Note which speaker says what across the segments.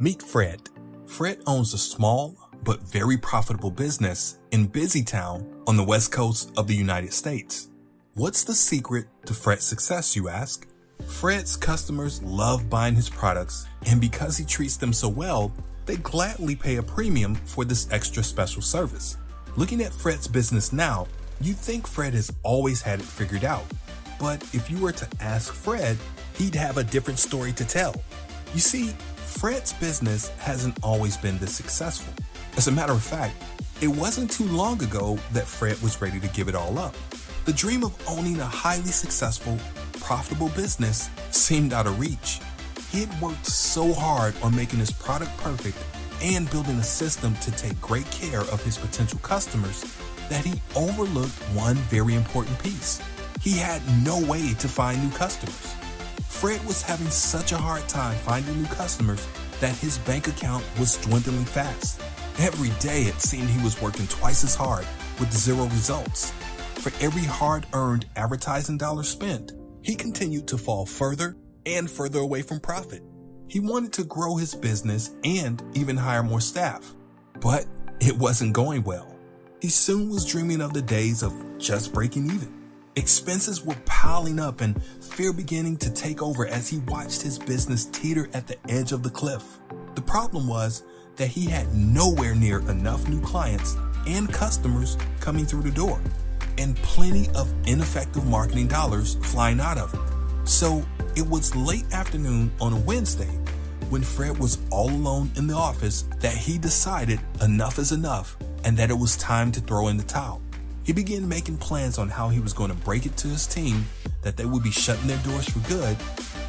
Speaker 1: Meet Fred. Fred owns a small but very profitable business in Busytown on the west coast of the United States. What's the secret to Fred's success, you ask? Fred's customers love buying his products, and because he treats them so well, they gladly pay a premium for this extra special service. Looking at Fred's business now, you'd think Fred has always had it figured out. But if you were to ask Fred, he'd have a different story to tell. You see, Fred's business hasn't always been this successful. As a matter of fact, it wasn't too long ago that Fred was ready to give it all up. The dream of owning a highly successful, profitable business seemed out of reach. He had worked so hard on making his product perfect and building a system to take great care of his potential customers that he overlooked one very important piece. He had no way to find new customers. Fred was having such a hard time finding new customers that his bank account was dwindling fast. Every day it seemed he was working twice as hard with zero results. For every hard-earned advertising dollar spent, he continued to fall further and further away from profit. He wanted to grow his business and even hire more staff, but it wasn't going well. He soon was dreaming of the days of just breaking even. Expenses were piling up and fear beginning to take over as he watched his business teeter at the edge of the cliff. The problem was that he had nowhere near enough new clients and customers coming through the door, and plenty of ineffective marketing dollars flying out of it. So it was late afternoon on a Wednesday when Fred was all alone in the office that he decided enough is enough and that it was time to throw in the towel. He began making plans on how he was going to break it to his team that they would be shutting their doors for good.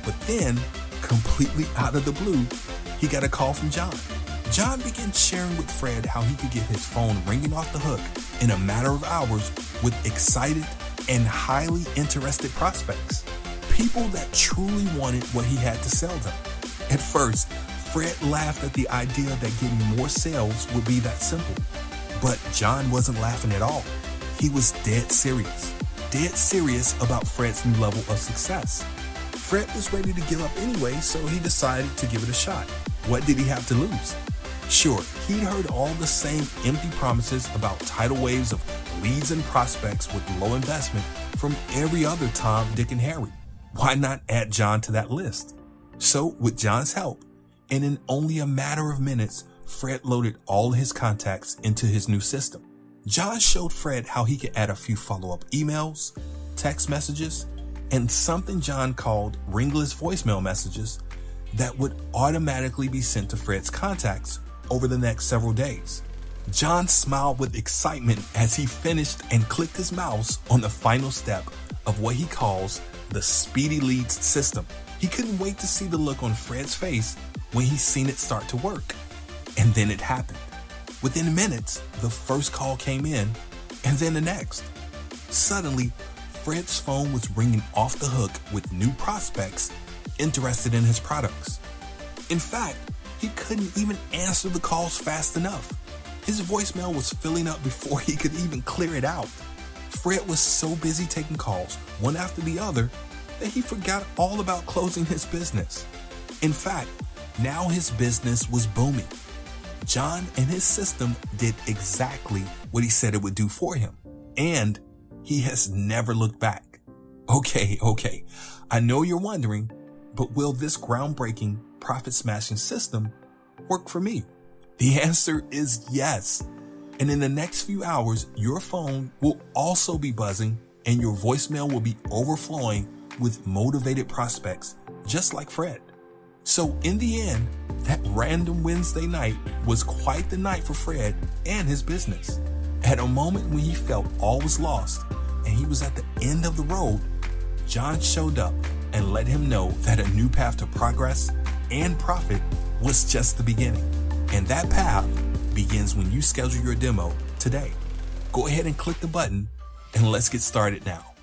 Speaker 1: But then, completely out of the blue, he got a call from John. John began sharing with Fred how he could get his phone ringing off the hook in a matter of hours with excited and highly interested prospects. People that truly wanted what he had to sell them. At first, Fred laughed at the idea that getting more sales would be that simple. But John wasn't laughing at all. He was dead serious about Fred's new level of success. Fred was ready to give up anyway, so he decided to give it a shot. What did he have to lose? Sure, he'd heard all the same empty promises about tidal waves of leads and prospects with low investment from every other Tom, Dick, and Harry. Why not add John to that list? So, with John's help, and in only a matter of minutes, Fred loaded all his contacts into his new system. John showed Fred how he could add a few follow-up emails, text messages, and something John called ringless voicemail messages that would automatically be sent to Fred's contacts over the next several days. John smiled with excitement as he finished and clicked his mouse on the final step of what he calls the Speedy Leads system. He couldn't wait to see the look on Fred's face when he seen it start to work. And then it happened. Within minutes, the first call came in, and then the next. Suddenly, Fred's phone was ringing off the hook with new prospects interested in his products. In fact, he couldn't even answer the calls fast enough. His voicemail was filling up before he could even clear it out. Fred was so busy taking calls, one after the other, that he forgot all about closing his business. In fact, now his business was booming. John and his system did exactly what he said it would do for him, and he has never looked back. Okay, I know you're wondering, but will this groundbreaking, profit-smashing system work for me? The answer is yes. And in the next few hours, your phone will also be buzzing and your voicemail will be overflowing with motivated prospects, just like Fred. So in the end, that random Wednesday night was quite the night for Fred and his business. At a moment when he felt all was lost and he was at the end of the road, John showed up and let him know that a new path to progress and profit was just the beginning. And that path begins when you schedule your demo today. Go ahead and click the button and let's get started now.